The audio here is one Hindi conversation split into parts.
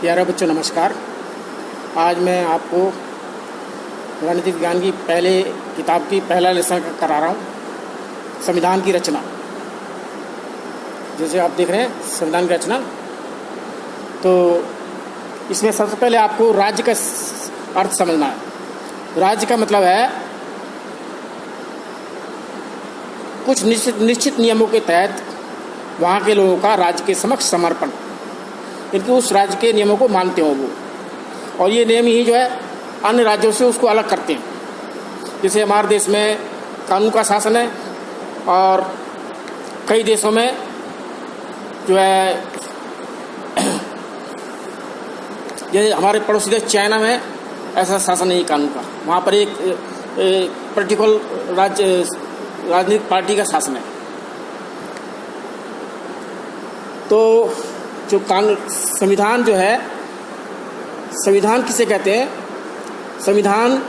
प्यारे बच्चों नमस्कार। आज मैं आपको राजनीतिक विज्ञान की पहले किताब की पहला लेसन करा रहा हूँ, संविधान की रचना। जैसे आप देख रहे हैं संविधान की रचना, तो इसमें सबसे पहले आपको राज्य का अर्थ समझना है। राज्य का मतलब है कुछ निश्चित नियमों के तहत वहाँ के लोगों का राज्य के समक्ष समर्पण, इनके उस राज्य के नियमों को मानते हो वो, और ये नियम ही जो है अन्य राज्यों से उसको अलग करते हैं। जैसे हमारे देश में कानून का शासन है और कई देशों में जो है जैसे हमारे पड़ोसी देश चाइना में ऐसा शासन नहीं कानून का। वहाँ पर एक पर्टिकुलर राजनीतिक पार्टी का शासन है। तो जो कानून संविधान जो है, संविधान किसे कहते हैं? संविधान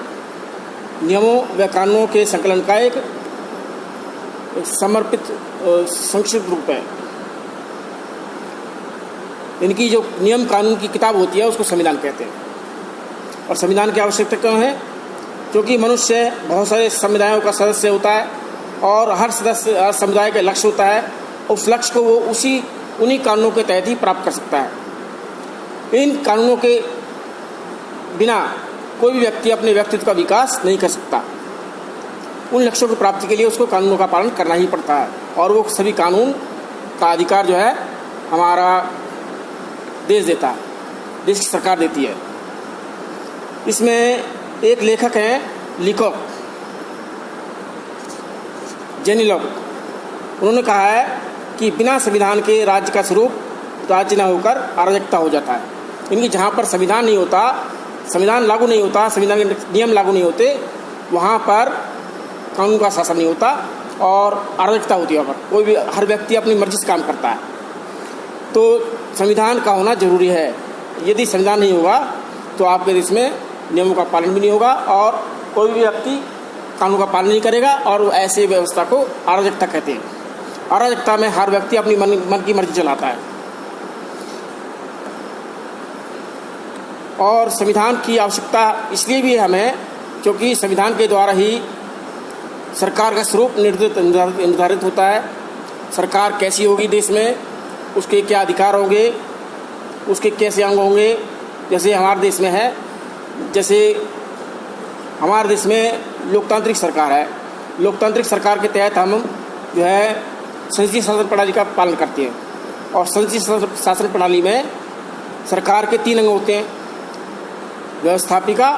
नियमों व कानूनों के संकलन का एक समर्पित संक्षिप्त रूप है। इनकी जो नियम कानून की किताब होती है उसको संविधान कहते हैं। और संविधान की आवश्यकता क्यों है? क्योंकि मनुष्य बहुत सारे समुदायों का सदस्य होता है और हर सदस्य हर समुदाय का लक्ष्य होता है। उस लक्ष्य को वो उन्हीं कानूनों के तहत ही प्राप्त कर सकता है। इन कानूनों के बिना कोई भी व्यक्ति अपने व्यक्तित्व का विकास नहीं कर सकता। उन लक्ष्यों की प्राप्ति के लिए उसको कानूनों का पालन करना ही पड़ता है, और वो सभी कानून का अधिकार जो है हमारा देश देता है, देश की सरकार देती है। इसमें एक लेखक हैं लीकॉक, जेनी लॉक। उन्होंने कहा है कि बिना संविधान के राज्य का स्वरूप राज्य न होकर अराजकता हो जाता है। इनकी जहाँ पर संविधान नहीं होता, संविधान लागू नहीं होता, संविधान के नियम लागू नहीं होते, वहाँ पर कानून का शासन नहीं होता और अराजकता होती है। वहाँ पर कोई भी हर व्यक्ति अपनी मर्जी से काम करता है। तो संविधान का होना जरूरी है। यदि संविधान नहीं होगा तो आपके देश में नियमों का पालन भी नहीं होगा और कोई भी व्यक्ति कानून का पालन नहीं करेगा, और ऐसे व्यवस्था को अराजकता कहते हैं। अराजकता में हर व्यक्ति अपनी मन की मर्जी चलाता है। और संविधान की आवश्यकता इसलिए भी हमें क्योंकि संविधान के द्वारा ही सरकार का स्वरूप निर्धारित होता है। सरकार कैसी होगी देश में, उसके क्या अधिकार होंगे, उसके कैसे अंग होंगे। जैसे हमारे देश में है, जैसे हमारे देश में लोकतांत्रिक सरकार है। लोकतांत्रिक सरकार के तहत हम जो है संसदीय शासन प्रणाली का पालन करते हैं। और संसदीय शासन प्रणाली में सरकार के 3 अंग होते हैं: व्यवस्थापिका,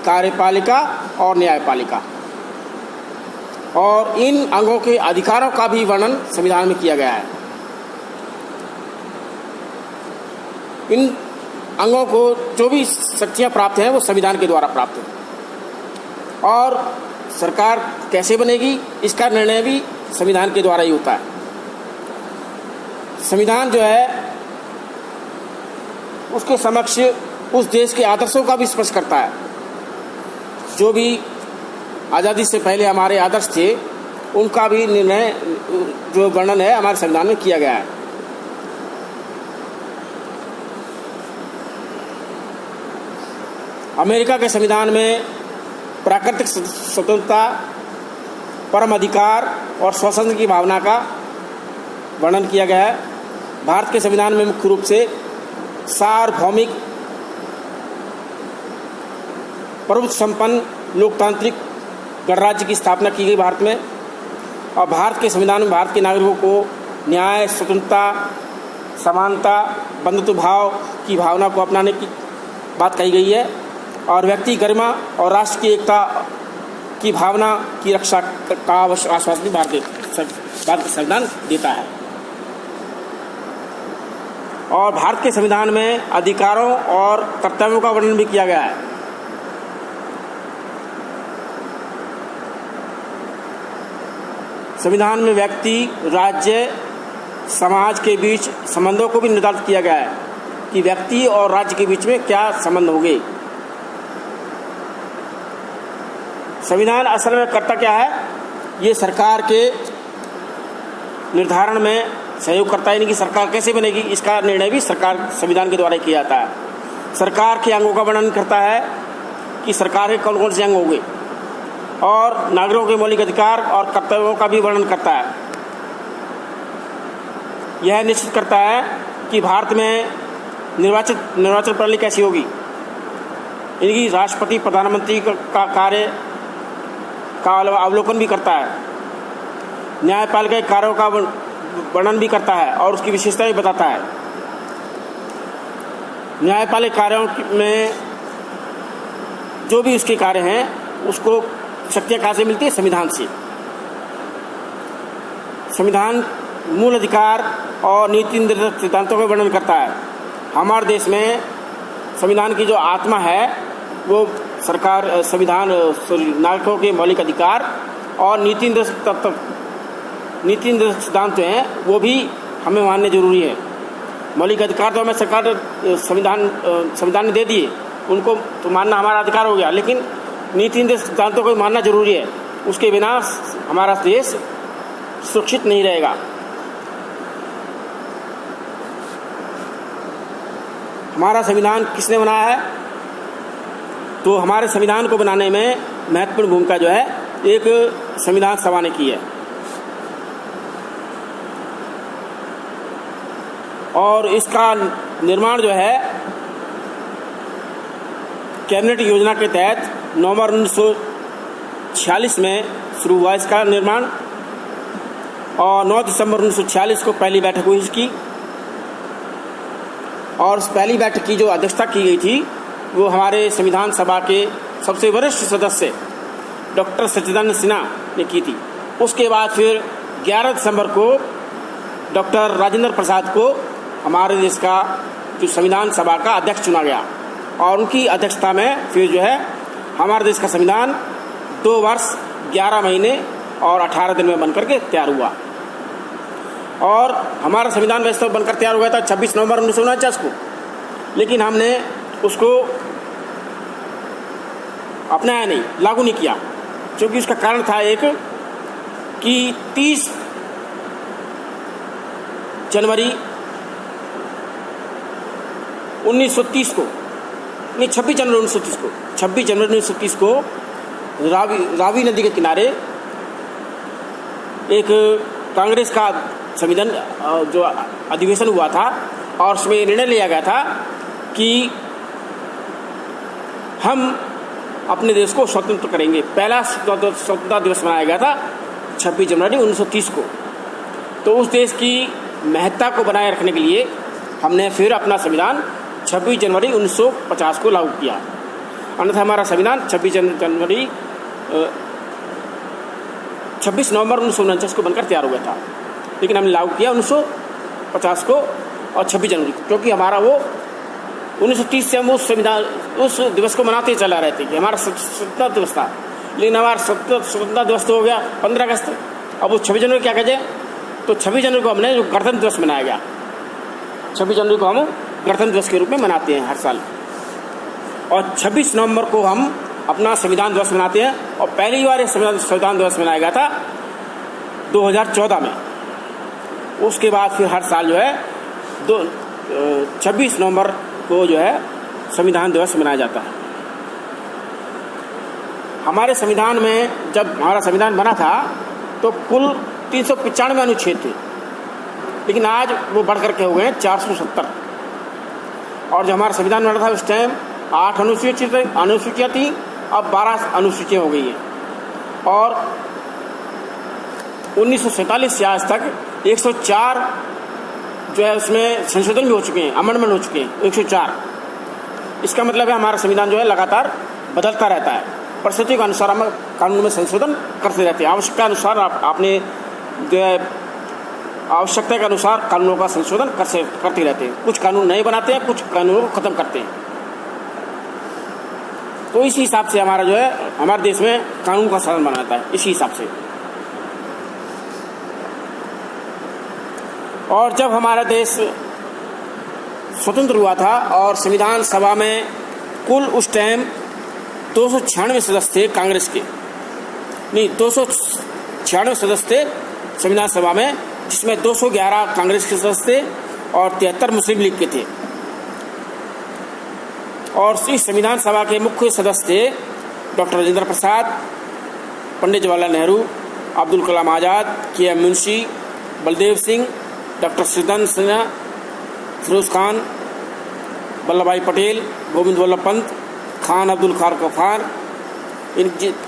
कार्यपालिका और न्यायपालिका। और इन अंगों के अधिकारों का भी वर्णन संविधान में किया गया है। इन अंगों को जो भी शक्तियाँ प्राप्त हैं वो संविधान के द्वारा प्राप्त हैं। और सरकार कैसे बनेगी इसका निर्णय भी संविधान के द्वारा ही होता है। संविधान जो है उसके समक्ष उस देश के आदर्शों का भी स्पर्श करता है। जो भी आज़ादी से पहले हमारे आदर्श थे उनका भी निर्णय जो वर्णन है हमारे संविधान में किया गया है। अमेरिका के संविधान में प्राकृतिक स्वतंत्रता, परम अधिकार और स्वतंत्रता की भावना का वर्णन किया गया है। भारत के संविधान में मुख्य रूप से सार्वभौमिक, प्रभुत्व संपन्न लोकतांत्रिक गणराज्य की स्थापना की गई भारत में। और भारत के संविधान में भारत के नागरिकों को न्याय, स्वतंत्रता, समानता, बंधुत्व भाव की भावना को अपनाने की बात कही गई है। और व्यक्ति गरिमा और राष्ट्र की एकता की भावना की रक्षा का आश्वासन भारत का संविधान देता है। और भारत के संविधान में अधिकारों और कर्तव्यों का वर्णन भी किया गया है। संविधान में व्यक्ति, राज्य, समाज के बीच संबंधों को भी निर्धारित किया गया है कि व्यक्ति और राज्य के बीच में क्या संबंध होंगे। संविधान असल में करता क्या है? ये सरकार के निर्धारण में सहयोग करता है। यानी कि सरकार कैसे बनेगी इसका निर्णय भी सरकार संविधान के द्वारा किया जाता है। सरकार के अंगों का वर्णन करता है कि सरकार के कौन कौन से अंग होंगे, और नागरिकों के मौलिक अधिकार और कर्तव्यों का भी वर्णन करता है। यह निश्चित करता है कि भारत में निर्वाचन प्रणाली कैसी होगी। इनकी राष्ट्रपति प्रधानमंत्री का कार्य का अवलोकन भी करता है, न्यायपालिका के कार्यों का वर्णन भी करता है और उसकी विशेषता भी बताता है। न्यायपालिक कार्यों में जो भी उसके कार्य हैं उसको शक्तियाँ कहाँ से मिलती है? संविधान से। संविधान मूल अधिकार और नीति निर्देशक सिद्धांतों का वर्णन करता है। हमारे देश में संविधान की जो आत्मा है वो नागरिकों के मौलिक अधिकार और नीति निर्देशक सिद्धांत जो हैं वो भी हमें मानने जरूरी है। मौलिक अधिकार तो हमें सरकार संविधान ने दे दिए, उनको तो मानना हमारा अधिकार हो गया, लेकिन नीति निर्देशक सिद्धांतों को मानना जरूरी है। उसके बिना हमारा देश सुरक्षित नहीं रहेगा। हमारा संविधान किसने बनाया है? तो हमारे संविधान को बनाने में महत्वपूर्ण भूमिका जो है एक संविधान सभा ने की है, और इसका निर्माण जो है कैबिनेट योजना के तहत नवंबर 1946 में शुरू हुआ इसका निर्माण, और 9 दिसंबर 1946 को पहली बैठक हुई इसकी। और उस पहली बैठक की जो अध्यक्षता की गई थी वो हमारे संविधान सभा के सबसे वरिष्ठ सदस्य डॉक्टर सच्चिदानंद सिन्हा ने की थी। उसके बाद फिर 11 दिसंबर को डॉक्टर राजेंद्र प्रसाद को हमारे देश का जो संविधान सभा का अध्यक्ष चुना गया, और उनकी अध्यक्षता में फिर जो है हमारे देश का संविधान 2 वर्ष 11 महीने और 18 दिन में बनकर के तैयार हुआ। और हमारा संविधान वैसे तो बनकर तैयार हुआ था 26 नवंबर 1949 को, लेकिन हमने उसको अपनाया नहीं, लागू नहीं किया, क्योंकि उसका कारण था एक कि 30 जनवरी 1930 को, नहीं 26 जनवरी 1930 को रावी नदी के किनारे एक कांग्रेस का संविधान जो अधिवेशन हुआ था, और उसमें निर्णय लिया गया था कि हम अपने देश को स्वतंत्र करेंगे। पहला स्वतंत्रता दिवस मनाया गया था 26 जनवरी 1930 को। तो उस देश की महत्ता को बनाए रखने के लिए हमने फिर अपना संविधान 26 जनवरी 1950 को लागू किया। अन्यथा हमारा संविधान 26 नवंबर 1949 को बनकर तैयार हुआ था, लेकिन हमने लागू किया 1950 को और 26 जनवरी को, क्योंकि हमारा वो 1930 से हम उस दिवस को मनाते चला रहे थे कि हमारा स्वतंत्रता दिवस था। लेकिन हमारा स्वतंत्रता दिवस तो हो गया 15 अगस्त। अब वो 26 जनवरी क्या कहें? तो 26 जनवरी को हमने जो गणतंत्र दिवस मनाया गया, 26 जनवरी को हम गणतंत्र दिवस के रूप में मनाते हैं हर साल, और 26 नवंबर को हम अपना संविधान दिवस मनाते हैं। और पहली बार संविधान दिवस मनाया गया था 2014 में। उसके बाद फिर हर साल जो है 26 नवंबर को जो है संविधान दिवस मनाया जाता है। हमारे संविधान में जब हमारा संविधान बना था तो कुल 395 अनुच्छेद थे, लेकिन आज वो बढ़ करके हो गए 470। और जब हमारा संविधान बना था उस टाइम 8 अनुसूचियाँ थी, अब 12 अनुसूचियाँ हो गई हैं। और 1947 से आज तक 104 जो है उसमें संशोधन भी हो चुके हैं, अमेंडमेंट हो चुके हैं 104। इसका मतलब है हमारा संविधान जो है लगातार बदलता रहता है, परिस्थितियों के अनुसार हम कानून में संशोधन करते रहते हैं। आवश्यकता अनुसार आपने जो है आवश्यकता के अनुसार कानूनों का संशोधन करते रहते हैं। कुछ कानून नए बनाते हैं, कुछ कानूनों को खत्म करते हैं। तो इसी हिसाब से हमारा जो है हमारे देश में कानून का शासन बनाता है, इसी हिसाब से। और जब हमारा देश स्वतंत्र हुआ था और संविधान सभा में कुल उस टाइम 296 सदस्य थे कांग्रेस के, नहीं 296 सदस्य थे संविधान सभा में, जिसमें 211 कांग्रेस के सदस्य थे और 73 मुस्लिम लीग के थे। और इस संविधान सभा के मुख्य सदस्य थे doctor Rajendra Prasad, Pandit Jawaharlal Nehru, Abdul Kalam Azad, KM. Munshi, Baldev Singh, doctor Sudarshan Sinha, Firoz Khan, Vallabh भाई पटेल, गोविंद वल्लभ पंत, खान अब्दुल गफ्फार।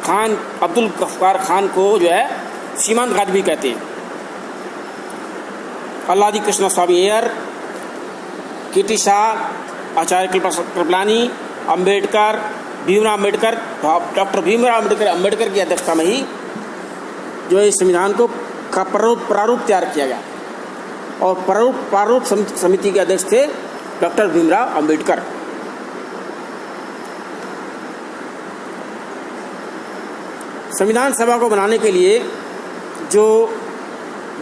खान अब्दुल गफ्फार खान को जो है सीमांत गाजी भी कहते हैं। अल्लादी कृष्ण स्वामी अय्यर, के.टी. शाह, आचार्य कृपलानी, अम्बेडकर, भीमराव अम्बेडकर, डॉक्टर भीमराव अम्बेडकर की अध्यक्षता में ही जो है इस संविधान को का प्रारूप तैयार किया गया और प्रारूप समिति के अध्यक्ष थे डॉक्टर भीमराव अम्बेडकर। संविधान सभा को बनाने के लिए जो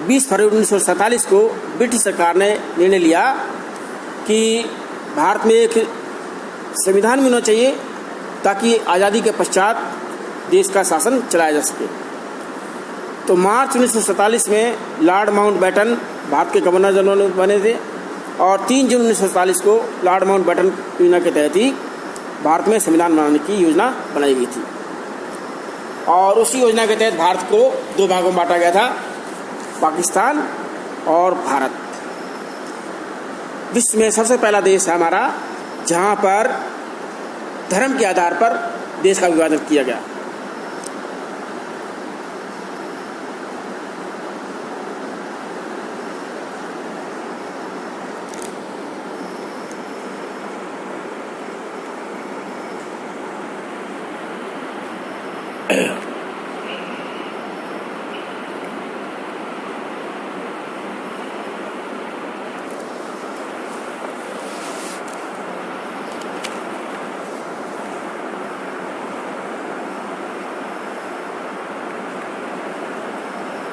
20 फरवरी 1947 को ब्रिटिश सरकार ने निर्णय लिया कि भारत में एक संविधान होना चाहिए ताकि आज़ादी के पश्चात देश का शासन चलाया जा सके। तो मार्च 1947 में लॉर्ड माउंटबेटन भारत के गवर्नर जनरल बने थे और 3 जून 1947 को लॉर्ड माउंटबेटन योजना के तहत ही भारत में संविधान बनाने की योजना बनाई गई थी और उसी योजना के तहत भारत को 2 भागों में बांटा गया था, पाकिस्तान और भारत। विश्व में सबसे पहला देश है हमारा जहाँ पर धर्म के आधार पर देश का विभाजन किया गया।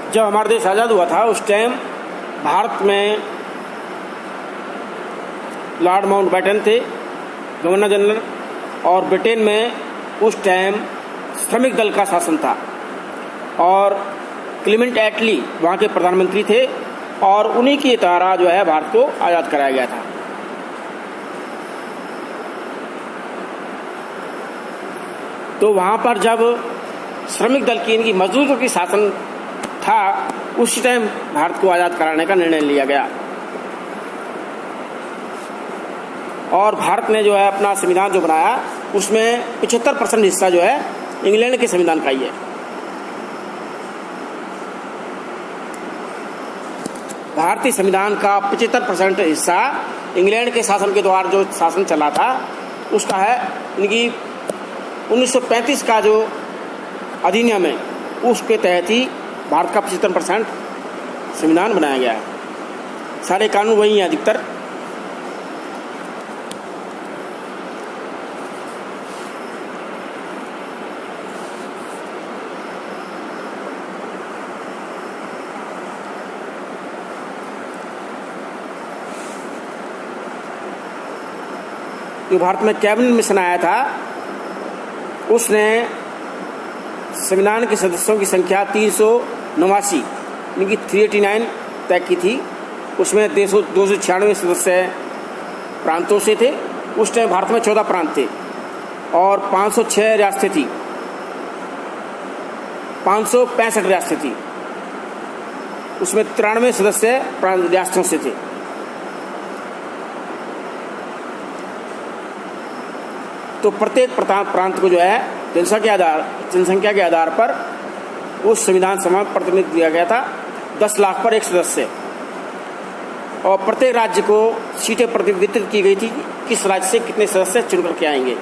जब हमारा देश आज़ाद हुआ था उस टाइम भारत में लॉर्ड माउंटबेटन थे गवर्नर जनरल और ब्रिटेन में उस टाइम श्रमिक दल का शासन था और क्लेमेंट एटली वहाँ के प्रधानमंत्री थे और उन्हीं के द्वारा जो है भारत को आज़ाद कराया गया था। तो वहाँ पर जब श्रमिक दल की इनकी मजदूरों की शासन था उस टाइम भारत को आज़ाद कराने का निर्णय लिया गया और भारत ने जो है अपना संविधान जो बनाया उसमें 75% हिस्सा जो है इंग्लैंड के संविधान का ही है। भारतीय संविधान का 75% हिस्सा इंग्लैंड के शासन के द्वारा जो शासन चला था उसका है। इनकी 1935 का जो अधिनियम है उसके तहत ही भारत का 75% संविधान बनाया गया है। सारे कानून वही हैं अधिकतर। जो भारत में कैबिनेट मिशन आया था उसने संविधान के सदस्यों की संख्या 389 यानी कि 389 तय की थी। उसमें 296 सदस्य प्रांतों से थे। उस टाइम भारत में 14 प्रांत थे और 506 रियासतें थी, 565 रियासतें थी। उसमें 93 सदस्य रियासतों से थे। तो प्रत्येक प्रांत को जो है जनसंख्या के आधार पर उस संविधान सभा में प्रतिनिधित्व दिया गया था। 10 लाख पर एक सदस्य और प्रत्येक राज्य को सीटें प्रतिनिधित्व की गई थी किस राज्य से कितने सदस्य चुन करके आएंगे।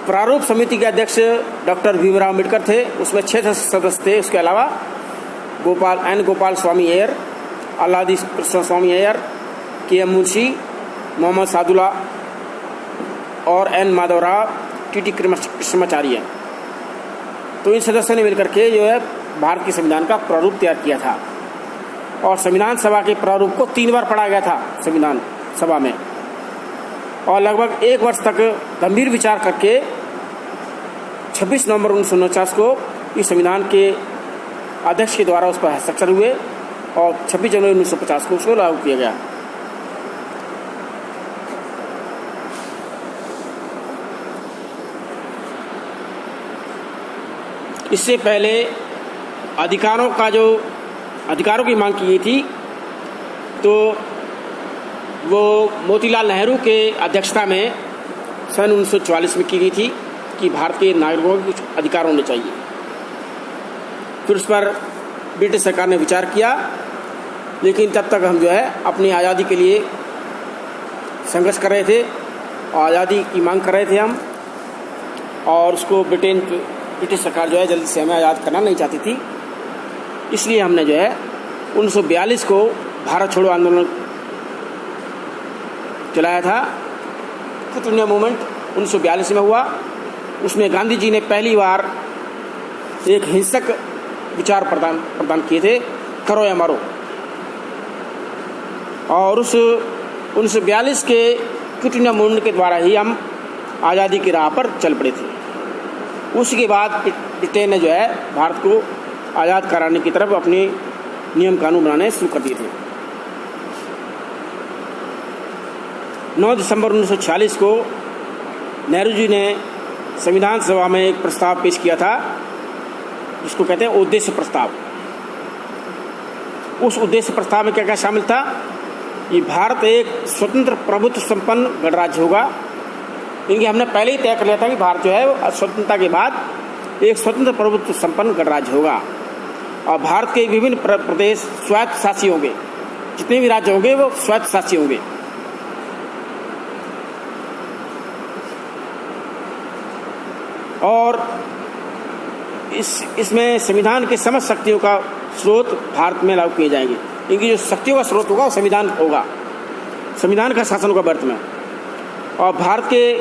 प्रारूप समिति के अध्यक्ष डॉक्टर भीमराव अम्बेडकर थे। उसमें 6 सदस्य थे। उसके अलावा गोपाल स्वामी अय्यर, अल्लादी कृष्ण स्वामी अय्यर, के.एम. मुंशी, मोहम्मद सादुल्ला और एन. माधवराव, टी.टी. कृष्णाचार्य। तो इन सदस्यों ने मिलकर के जो है भारत के संविधान का प्रारूप तैयार किया था और संविधान सभा के प्रारूप को 3 बार पढ़ा गया था संविधान सभा में और लगभग 1 वर्ष तक गंभीर विचार करके 26 नवंबर 1949 को इस संविधान के अध्यक्ष के द्वारा उस पर हस्ताक्षर हुए और 26 जनवरी 1950 को उसको लागू किया गया। इससे पहले अधिकारों की मांग की गई थी, तो वो मोतीलाल नेहरू के अध्यक्षता में सन 1944 में की गई थी कि भारत के नागरिकों को कुछ अधिकार होने चाहिए। फिर उस पर ब्रिटिश सरकार ने विचार किया, लेकिन तब तक हम जो है अपनी आज़ादी के लिए संघर्ष कर रहे थे और आज़ादी की मांग कर रहे थे हम, और उसको ब्रिटिश सरकार जो है जल्दी से हमें आज़ाद करना नहीं चाहती थी। इसलिए हमने जो है 1942 को भारत छोड़ो आंदोलन चलाया था। क्विट इंडिया मूवमेंट 1942 में हुआ। उसमें गांधी जी ने पहली बार एक हिंसक विचार प्रदान किए थे, करो या मरो। और उस 1942 के क्विट इंडिया मूवमेंट के द्वारा ही हम आज़ादी की राह पर चल पड़े थे। उसके बाद ब्रिटेन ने जो है भारत को आज़ाद कराने की तरफ अपने नियम कानून बनाने शुरू कर दिए थे। 9 दिसंबर 1946 को नेहरू जी ने संविधान सभा में एक प्रस्ताव पेश किया था, जिसको कहते हैं उद्देश्य प्रस्ताव। उस उद्देश्य प्रस्ताव में क्या क्या शामिल था? ये भारत एक स्वतंत्र प्रभुत्व संपन्न गणराज्य होगा, क्योंकि हमने पहले ही तय कर लिया था कि भारत जो है स्वतंत्रता के बाद एक स्वतंत्र प्रभुत्व संपन्न गणराज्य होगा, और भारत के विभिन्न प्रदेश स्वायत्त शासी होंगे। जितने भी राज्य होंगे वो स्वायत्त शासी होंगे। और इसमें संविधान के समस्त शक्तियों का स्रोत भारत में लागू किए जाएंगे, क्योंकि जो शक्तियों का स्रोत होगा वो संविधान होगा, संविधान का शासन होगा भारत में। और भारत के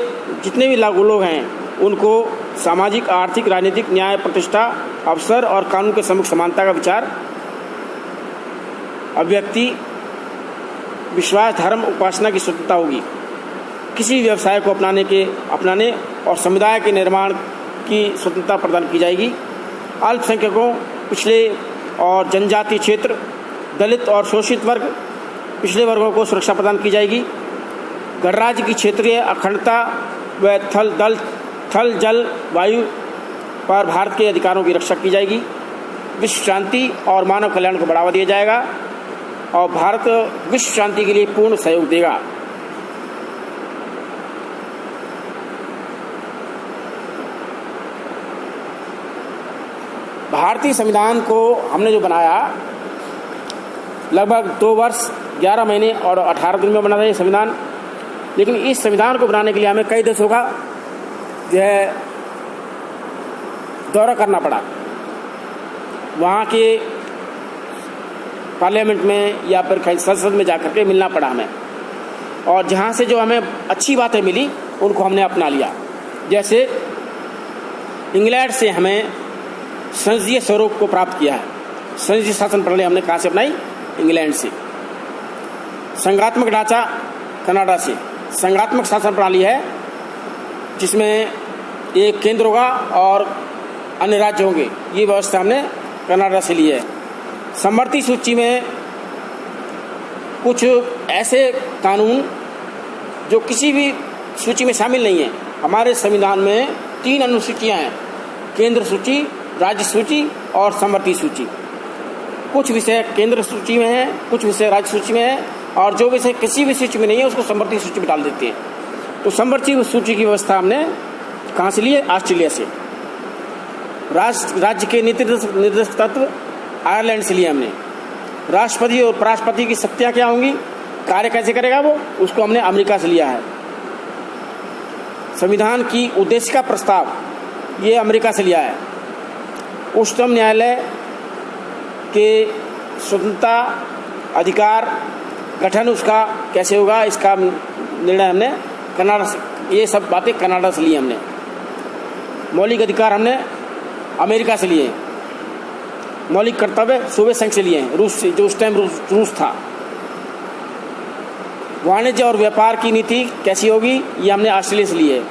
जितने भी लागू लोग हैं उनको सामाजिक, आर्थिक, राजनीतिक, न्याय, प्रतिष्ठा, अवसर और कानून के सम्मुख समानता का विचार, अभिव्यक्ति, विश्वास, धर्म, उपासना की स्वतंत्रता होगी। किसी व्यवसाय को अपनाने और समुदाय के निर्माण की स्वतंत्रता प्रदान की जाएगी। अल्पसंख्यकों, पिछले और जनजातीय क्षेत्र, दलित और शोषित वर्ग, पिछले वर्गों को सुरक्षा प्रदान की जाएगी। गणराज्य की क्षेत्रीय अखंडता व थल, जल, वायु पर भारत के अधिकारों की रक्षा की जाएगी। विश्व शांति और मानव कल्याण को बढ़ावा दिया जाएगा, और भारत विश्व शांति के लिए पूर्ण सहयोग देगा। भारतीय संविधान को हमने जो बनाया, लगभग 2 वर्ष 11 महीने और 18 दिन में बना था ये संविधान। लेकिन इस संविधान को बनाने के लिए हमें कई देशों का जो है दौरा करना पड़ा। वहाँ के पार्लियामेंट में या फिर संसद में जाकर के मिलना पड़ा हमें, और जहाँ से जो हमें अच्छी बातें मिली उनको हमने अपना लिया। जैसे इंग्लैंड से हमें संसदीय स्वरूप को प्राप्त किया है। संसदीय शासन प्रणाली हमने कहाँ से अपनाई? इंग्लैंड से। संघात्मक ढांचा कनाडा से। संघात्मक शासन प्रणाली है जिसमें एक केंद्र होगा और अन्य राज्य होंगे, ये व्यवस्था हमने कनाडा से ली है। समवर्ती सूची में कुछ ऐसे कानून जो किसी भी सूची में शामिल नहीं है। हमारे संविधान में 3 अनुसूचियां हैं, केंद्र सूची, राज्य सूची और समवर्ती सूची। कुछ विषय केंद्र सूची में है, कुछ विषय राज्य सूची में है, और जो विषय किसी भी सूची में नहीं है उसको समवर्ती सूची में डाल देते हैं। तो समवर्ती सूची की व्यवस्था हमने कहाँ से ली है? ऑस्ट्रेलिया से। राज्य के निर्देशक तत्व आयरलैंड से लिए हमने। राष्ट्रपति और उपराष्ट्रपति की शक्तियाँ क्या होंगी, कार्य कैसे करेगा वो, उसको हमने अमेरिका से लिया है। संविधान की उद्देश्य का प्रस्ताव ये अमेरिका से लिया है। उच्चतम न्यायालय के स्वतंत्रता, अधिकार, गठन उसका कैसे होगा, इसका निर्णय हमने कनाडा से, ये सब बातें कनाडा से ली हमने। मौलिक अधिकार हमने अमेरिका से लिए। मौलिक कर्तव्य सोवियत संघ से लिए हैं, रूस से, जो उस टाइम रूस था। वाणिज्य और व्यापार की नीति कैसी होगी, ये हमने ऑस्ट्रेलिया से ली है।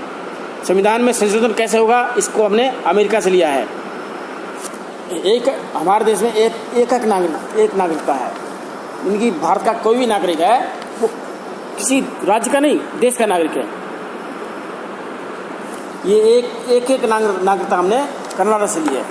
संविधान में संशोधन कैसे होगा, इसको हमने अमेरिका से लिया है। एक हमारे देश में एक नागरिकता है। इनकी भारत का कोई भी नागरिक है वो किसी राज्य का नहीं, देश का नागरिक है। ये एक नागरिकता हमने कनाडा से ली है।